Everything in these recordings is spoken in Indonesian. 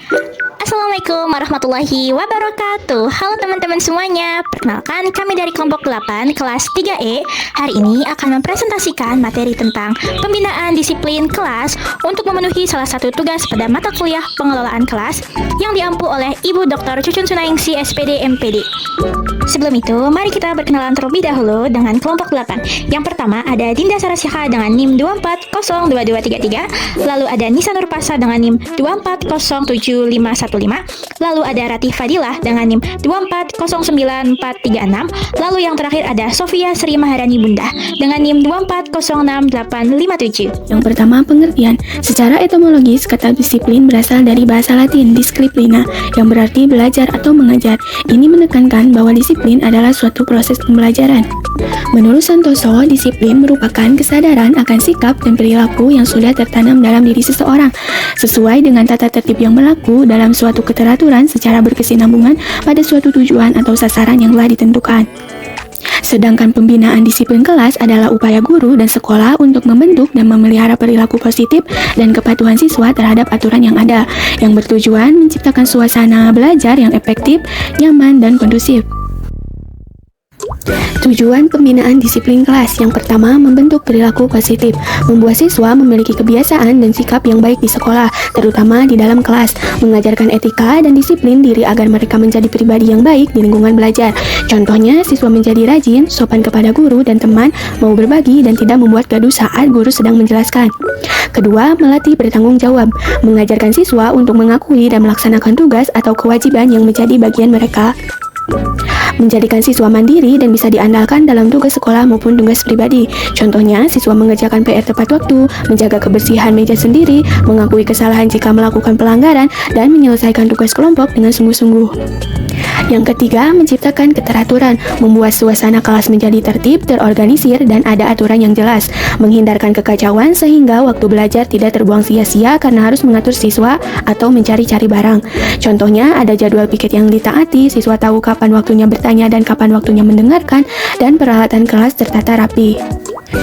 Assalamualaikum warahmatullahi wabarakatuh. Halo teman-teman semuanya. Perkenalkan, kami dari kelompok 8 kelas 3E. Hari ini akan mempresentasikan materi tentang pembinaan disiplin kelas untuk memenuhi salah satu tugas pada mata kuliah pengelolaan kelas yang diampu oleh Ibu Dr. Cucun Sunaingsi SPD MPD. Sebelum itu, mari kita berkenalan terlebih dahulu dengan kelompok 8. Yang pertama ada Dinda Sarasyaha dengan NIM 2402233, lalu ada Nisa Nurpasa dengan NIM 2407515, lalu ada Ratih Fadilah dengan NIM 2409436, lalu yang terakhir ada Sofia Sri Maharani Bunda dengan NIM 2406857. Yang pertama, pengertian. Secara etimologis, kata disiplin berasal dari bahasa Latin disciplina, yang berarti belajar atau mengajar. Ini menekankan bahwa disiplin adalah suatu proses pembelajaran. Menurut Santoso, disiplin merupakan kesadaran akan sikap dan perilaku yang sudah tertanam dalam diri seseorang, sesuai dengan tata tertib yang berlaku dalam suatu keteraturan secara berkesinambungan pada suatu tujuan atau sasaran yang telah ditentukan. Sedangkan pembinaan disiplin kelas adalah upaya guru dan sekolah untuk membentuk dan memelihara perilaku positif dan kepatuhan siswa terhadap aturan yang ada, yang bertujuan menciptakan suasana belajar yang efektif, nyaman, dan kondusif. Tujuan pembinaan disiplin kelas. Yang pertama, membentuk perilaku positif, membuat siswa memiliki kebiasaan dan sikap yang baik di sekolah, terutama di dalam kelas, mengajarkan etika dan disiplin diri agar mereka menjadi pribadi yang baik di lingkungan belajar. Contohnya, siswa menjadi rajin, sopan kepada guru dan teman, mau berbagi dan tidak membuat gaduh saat guru sedang menjelaskan. Kedua, melatih bertanggung jawab, mengajarkan siswa untuk mengakui dan melaksanakan tugas atau kewajiban yang menjadi bagian mereka, menjadikan siswa mandiri dan bisa diandalkan dalam tugas sekolah maupun tugas pribadi. Contohnya, siswa mengerjakan PR tepat waktu, menjaga kebersihan meja sendiri, mengakui kesalahan jika melakukan pelanggaran, dan menyelesaikan tugas kelompok dengan sungguh-sungguh. Yang ketiga, menciptakan keteraturan, membuat suasana kelas menjadi tertib, terorganisir, dan ada aturan yang jelas, menghindarkan kekacauan sehingga waktu belajar tidak terbuang sia-sia karena harus mengatur siswa atau mencari-cari barang. Contohnya, ada jadwal piket yang ditaati, siswa tahu kapan waktunya bertanya dan kapan waktunya mendengarkan, dan peralatan kelas tertata rapi.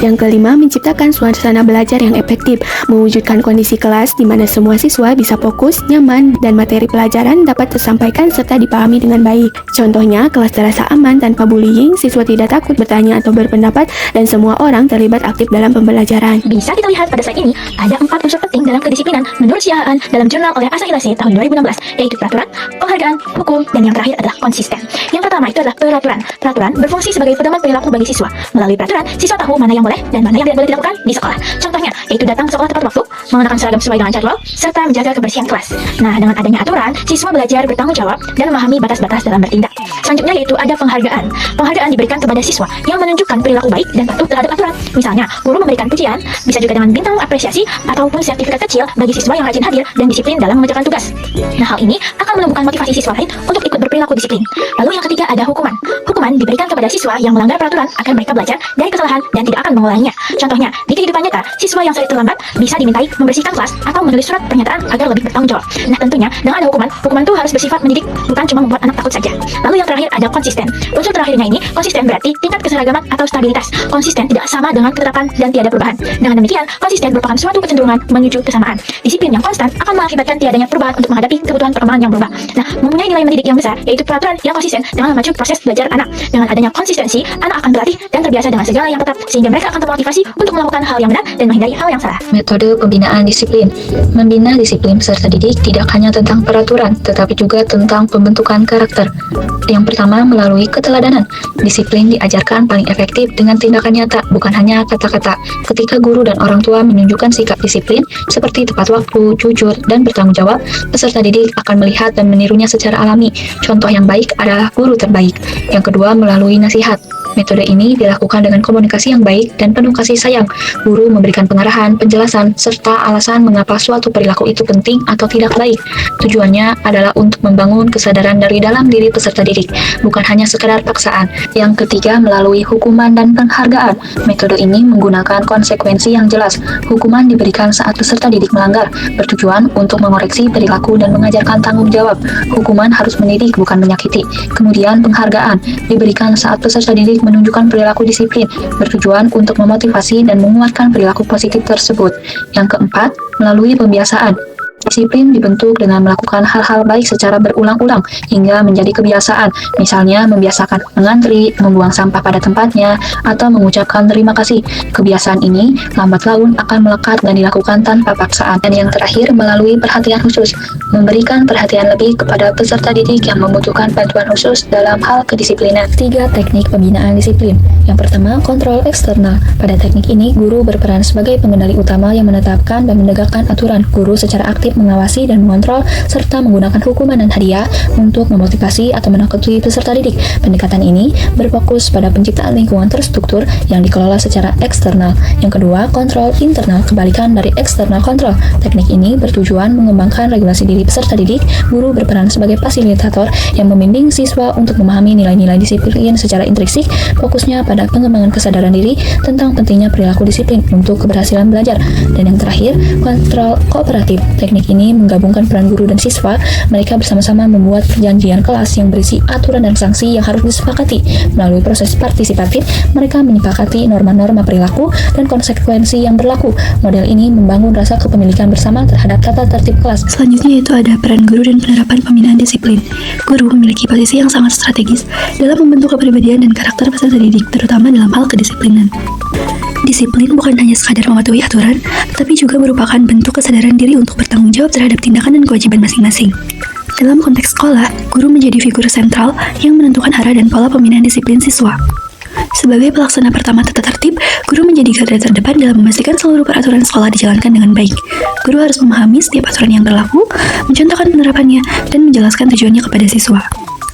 Yang kelima, menciptakan suasana belajar yang efektif, mewujudkan kondisi kelas di mana semua siswa bisa fokus, nyaman, dan materi pelajaran dapat tersampaikan serta dipahami dengan baik. Contohnya, kelas terasa aman tanpa bullying, siswa tidak takut bertanya atau berpendapat, dan semua orang terlibat aktif dalam pembelajaran. Bisa kita lihat pada slide ini, ada 4 unsur penting dalam kedisiplinan menurut Siahaan dalam jurnal oleh Asa Hilasi tahun 2016, yaitu peraturan, penghargaan, hukum, dan yang terakhir adalah konsisten. Yang pertama itu adalah peraturan. Peraturan berfungsi sebagai pedoman perilaku bagi siswa. Melalui peraturan, siswa tahu mana yang boleh dan mana yang tidak boleh dilakukan di sekolah. Contohnya, yaitu datang ke sekolah tepat waktu, mengenakan seragam sesuai dengan jadwal, serta menjaga kebersihan kelas. Nah, dengan adanya aturan, siswa belajar bertanggung jawab dan memahami batas-batas dalam bertindak. Selanjutnya yaitu ada penghargaan. Penghargaan diberikan kepada siswa yang menunjukkan perilaku baik dan patuh terhadap aturan. Misalnya, guru memberikan pujian, bisa juga dengan bintang apresiasi ataupun sertifikat kecil bagi siswa yang rajin hadir dan disiplin dalam mengerjakan tugas. Nah, hal ini akan menumbuhkan motivasi siswa lain untuk ikut berperilaku disiplin. Lalu yang ketiga ada hukuman. Hukuman diberikan kepada siswa yang melanggar peraturan agar mereka belajar dari kesalahan dan tidak akan mengulanginya. Contohnya, di kehidupan nyata, siswa yang sering terlambat bisa dimintai membersihkan kelas atau menulis surat pernyataan agar lebih bertanggung jawab. Nah, tentunya dengan ada hukuman itu harus bersifat mendidik, bukan cuma membuat anak takut saja. Lalu yang terakhir ada konsisten. Unsur terakhirnya ini, konsisten berarti tingkat keseragaman atau stabilitas. Konsisten tidak sama dengan ketetapan dan tiada perubahan. Dengan demikian, konsisten merupakan suatu kecenderungan menuju kesamaan. Disiplin yang konstan akan mengakibatkan tiadanya perubahan untuk menghadapi kebutuhan perkembangan yang berubah. Nah, mempunyai nilai mendidik yang besar, yaitu peraturan yang konsisten dengan memacu proses belajar anak. Dengan adanya konsistensi, anak akan berlatih dan terbiasa dengan segala yang ketat, sehingga mereka akan termotivasi untuk melakukan hal yang benar dan menghindari hal yang salah. Metode pembinaan disiplin. Membina disiplin peserta didik tidak hanya tentang peraturan, tetapi juga tentang pembentukan karakter. Yang pertama, melalui keteladanan. Disiplin diajarkan paling efektif dengan tindakan nyata, bukan hanya kata-kata. Ketika guru dan orang tua menunjukkan sikap disiplin, seperti tepat waktu, jujur, dan bertanggung jawab, peserta didik akan melihat dan menirunya secara alami. Contoh yang baik adalah guru terbaik. Yang kedua, melalui nasihat. Metode ini dilakukan dengan komunikasi yang baik dan penuh kasih sayang. Guru memberikan pengarahan, penjelasan, serta alasan mengapa suatu perilaku itu penting atau tidak baik. Tujuannya adalah untuk membangun kesadaran dari dalam diri peserta didik, bukan hanya sekadar paksaan. Yang ketiga, melalui hukuman dan penghargaan. Metode ini menggunakan konsekuensi yang jelas. Hukuman diberikan saat peserta didik melanggar, bertujuan untuk mengoreksi perilaku dan mengajarkan tanggung jawab. Hukuman harus mendidik, bukan menyakiti. Kemudian, penghargaan diberikan saat peserta didik menunjukkan perilaku disiplin, bertujuan untuk memotivasi dan menguatkan perilaku positif tersebut. Yang keempat, melalui pembiasaan. Disiplin dibentuk dengan melakukan hal-hal baik secara berulang-ulang hingga menjadi kebiasaan, misalnya membiasakan mengantri, membuang sampah pada tempatnya, atau mengucapkan terima kasih. Kebiasaan ini lambat laun akan melekat dan dilakukan tanpa paksaan. Dan yang terakhir, melalui perhatian khusus, memberikan perhatian lebih kepada peserta didik yang membutuhkan bantuan khusus dalam hal kedisiplinan. 3 teknik pembinaan disiplin. Yang pertama, kontrol eksternal. Pada teknik ini, guru berperan sebagai pengendali utama yang menetapkan dan menegakkan aturan. Guru secara aktif mengawasi dan mengontrol, serta menggunakan hukuman dan hadiah untuk memotivasi atau menakuti peserta didik. Pendekatan ini berfokus pada penciptaan lingkungan terstruktur yang dikelola secara eksternal. Yang kedua, kontrol internal, kebalikan dari eksternal kontrol. Teknik ini bertujuan mengembangkan regulasi diri peserta didik. Guru berperan sebagai fasilitator yang membimbing siswa untuk memahami nilai-nilai disiplin secara intrinsik, fokusnya pada pengembangan kesadaran diri tentang pentingnya perilaku disiplin untuk keberhasilan belajar. Dan yang terakhir, kontrol kooperatif. Teknik ini menggabungkan peran guru dan siswa. Mereka bersama-sama membuat perjanjian kelas yang berisi aturan dan sanksi yang harus disepakati. Melalui proses partisipatif, mereka menyepakati norma-norma perilaku dan konsekuensi yang berlaku. Model ini membangun rasa kepemilikan bersama terhadap tata tertib kelas. Selanjutnya yaitu ada peran guru dan penerapan pembinaan disiplin. Guru memiliki posisi yang sangat strategis dalam membentuk kepribadian dan karakter peserta didik, terutama dalam hal kedisiplinan. Disiplin bukan hanya sekadar mematuhi aturan, tetapi juga merupakan bentuk kesadaran diri untuk bertanggung jawab terhadap tindakan dan kewajiban masing-masing. Dalam konteks sekolah, guru menjadi figur sentral yang menentukan arah dan pola pembinaan disiplin siswa. Sebagai pelaksana pertama tata tertib, guru menjadi garda terdepan dalam memastikan seluruh peraturan sekolah dijalankan dengan baik. Guru harus memahami setiap aturan yang berlaku, mencontohkan penerapannya, dan menjelaskan tujuannya kepada siswa.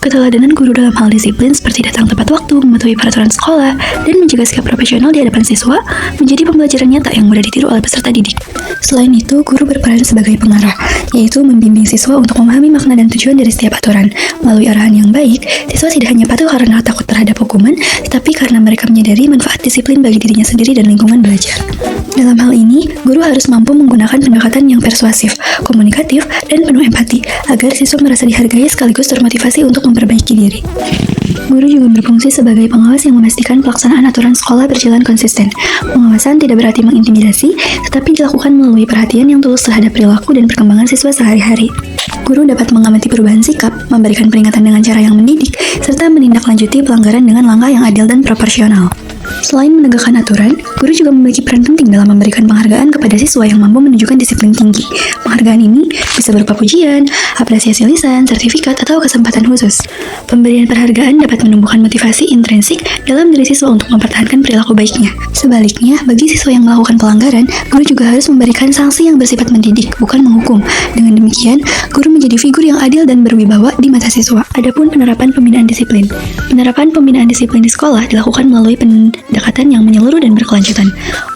Keteladanan guru dalam hal disiplin seperti datang tepat waktu, mematuhi peraturan sekolah, dan menjaga sikap profesional di hadapan siswa menjadi pembelajaran nyata yang mudah ditiru oleh peserta didik. Selain itu, guru berperan sebagai pengarah, yaitu membimbing siswa untuk memahami makna dan tujuan dari setiap aturan. Melalui arahan yang baik, siswa tidak hanya patuh karena takut terhadap hukuman, tetapi karena mereka menyadari manfaat disiplin bagi dirinya sendiri dan lingkungan belajar. Dalam hal ini, guru harus mampu menggunakan pendekatan yang persuasif, komunikatif, dan penuh empati agar siswa merasa dihargai sekaligus termotivasi untuk memperbaiki diri. Guru juga berfungsi sebagai pengawas yang memastikan pelaksanaan aturan sekolah berjalan konsisten. Pengawasan tidak berarti mengintimidasi, tetapi dilakukan melalui perhatian yang tulus terhadap perilaku dan perkembangan siswa sehari-hari. Guru dapat mengamati perubahan sikap, memberikan peringatan dengan cara yang mendidik, serta menindaklanjuti pelanggaran dengan langkah yang adil dan proporsional. Selain menegakkan aturan, guru juga memiliki peran penting dalam memberikan penghargaan kepada siswa yang mampu menunjukkan disiplin tinggi. Penghargaan ini bisa berupa pujian, apresiasi lisan, sertifikat, atau kesempatan khusus. Pemberian penghargaan dapat menumbuhkan motivasi intrinsik dalam diri siswa untuk mempertahankan perilaku baiknya. Sebaliknya, bagi siswa yang melakukan pelanggaran, guru juga harus memberikan sanksi yang bersifat mendidik, bukan menghukum. Dengan demikian, guru menjadi figur yang adil dan berwibawa di mata siswa. Adapun penerapan pembinaan disiplin. Penerapan pembinaan disiplin di sekolah dilakukan melalui pendekatan yang menyeluruh dan berkelanjutan.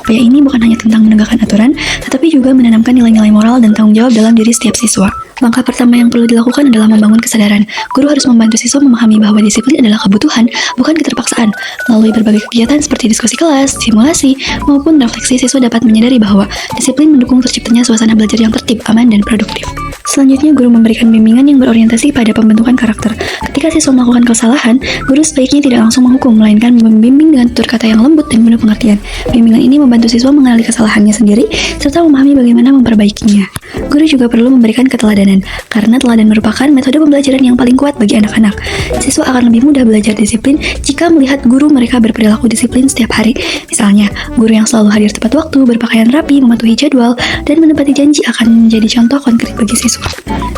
Upaya ini bukan hanya tentang menegakkan aturan, tetapi juga menanamkan nilai-nilai moral dan tanggung jawab dalam diri setiap siswa. Langkah pertama yang perlu dilakukan adalah membangun kesadaran. Guru harus membantu siswa memahami bahwa disiplin adalah kebutuhan, bukan keterpaksaan. Melalui berbagai kegiatan seperti diskusi kelas, simulasi, maupun refleksi, siswa dapat menyadari bahwa disiplin mendukung terciptanya suasana belajar yang tertib, aman, dan produktif. Selanjutnya, guru memberikan bimbingan yang berorientasi pada pembentukan karakter. Ketika siswa melakukan kesalahan, guru sebaiknya tidak langsung menghukum, melainkan membimbing dengan tutur kata yang lembut dan penuh pengertian. Bimbingan ini membantu siswa mengenali kesalahannya sendiri, serta memahami bagaimana memperbaikinya. Guru juga perlu memberikan keteladanan, karena teladan merupakan metode pembelajaran yang paling kuat bagi anak-anak. Siswa akan lebih mudah belajar disiplin jika melihat guru mereka berperilaku disiplin setiap hari. Misalnya, guru yang selalu hadir tepat waktu, berpakaian rapi, mematuhi jadwal, dan menepati janji akan menjadi contoh konkret bagi siswa.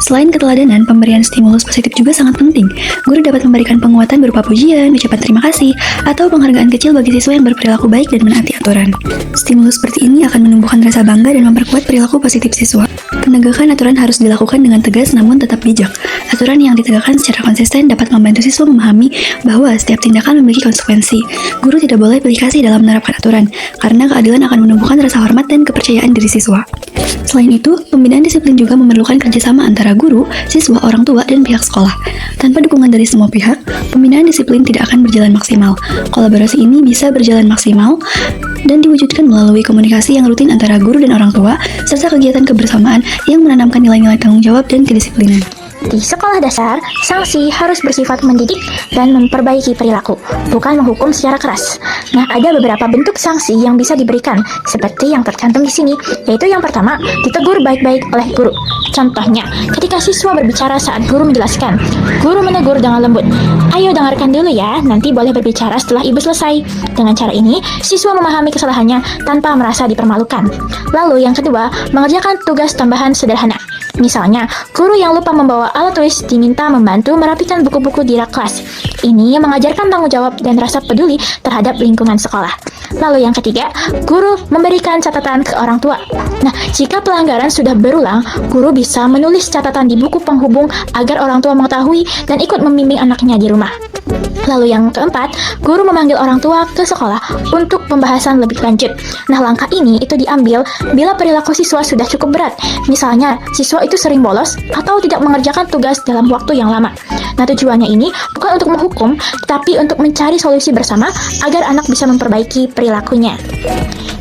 Selain keteladanan, pemberian stimulus positif juga sangat penting. Guru dapat memberikan penguatan berupa pujian, ucapan terima kasih, atau penghargaan kecil bagi siswa yang berperilaku baik dan menaati aturan. Stimulus seperti ini akan menumbuhkan rasa bangga dan memperkuat perilaku positif siswa. Penegakan aturan harus dilakukan dengan tegas namun tetap bijak. Aturan yang ditegakkan secara konsisten dapat membantu siswa memahami bahwa setiap tindakan memiliki konsekuensi. Guru tidak boleh pilih kasih dalam menerapkan aturan, karena keadilan akan menumbuhkan rasa hormat dan kepercayaan diri siswa. Selain itu, pembinaan disiplin juga memerlukan kerjasama antara guru, siswa, orang tua, dan pihak sekolah. Tanpa dukungan dari semua pihak, pembinaan disiplin tidak akan berjalan maksimal. Kolaborasi ini bisa berjalan maksimal dan diwujudkan melalui komunikasi yang rutin antara guru dan orang tua, serta kegiatan kebersamaan yang menanamkan nilai-nilai tanggung jawab dan kedisiplinan. Di sekolah dasar, sanksi harus bersifat mendidik dan memperbaiki perilaku, bukan menghukum secara keras. Nah, ada beberapa bentuk sanksi yang bisa diberikan, seperti yang tercantum di sini, yaitu yang pertama, ditegur baik-baik oleh guru. Contohnya, ketika siswa berbicara saat guru menjelaskan, guru menegur dengan lembut, "Ayo dengarkan dulu ya, nanti boleh berbicara setelah ibu selesai." Dengan cara ini, siswa memahami kesalahannya tanpa merasa dipermalukan. Lalu yang kedua, mengerjakan tugas tambahan sederhana. Misalnya, guru yang lupa membawa alat tulis diminta membantu merapikan buku-buku di rak kelas. Ini mengajarkan tanggung jawab dan rasa peduli terhadap lingkungan sekolah. Lalu yang ketiga, guru memberikan catatan ke orang tua. Nah, jika pelanggaran sudah berulang, guru bisa menulis catatan di buku penghubung agar orang tua mengetahui dan ikut membimbing anaknya di rumah. Lalu yang keempat, guru memanggil orang tua ke sekolah untuk pembahasan lebih lanjut. Nah, langkah ini itu diambil bila perilaku siswa sudah cukup berat. Misalnya, siswa itu sering bolos atau tidak mengerjakan tugas dalam waktu yang lama. Nah, tujuannya ini bukan untuk menghukum, tapi untuk mencari solusi bersama agar anak bisa memperbaiki perilakunya.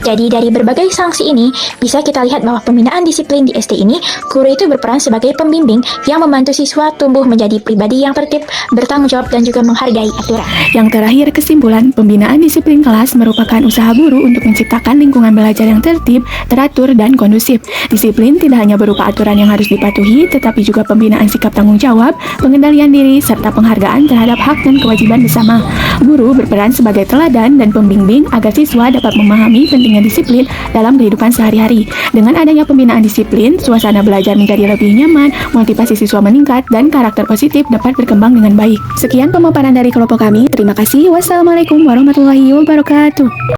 Jadi, dari berbagai sanksi ini, bisa kita lihat bahwa pembinaan disiplin di SD ini, guru itu berperan sebagai pembimbing yang membantu siswa tumbuh menjadi pribadi yang tertib, bertanggung jawab, dan juga menghargai aturan. Yang terakhir, kesimpulan, pembinaan disiplin kelas merupakan usaha guru untuk menciptakan lingkungan belajar yang tertib, teratur, dan kondusif. Disiplin tidak hanya berupa aturan yang harus dipatuhi, tetapi juga pembinaan sikap tanggung jawab, pengendalian diri, serta penghargaan terhadap hak dan kewajiban bersama. Guru berperan sebagai teladan dan pembimbing agar siswa dapat memahami pentingnya disiplin dalam kehidupan sehari-hari. Dengan adanya pembinaan disiplin, suasana belajar menjadi lebih nyaman, motivasi siswa meningkat, dan karakter positif dapat berkembang dengan baik. Sekian pemaparan dari kelompok kami. Terima kasih. Wassalamualaikum warahmatullahi wabarakatuh.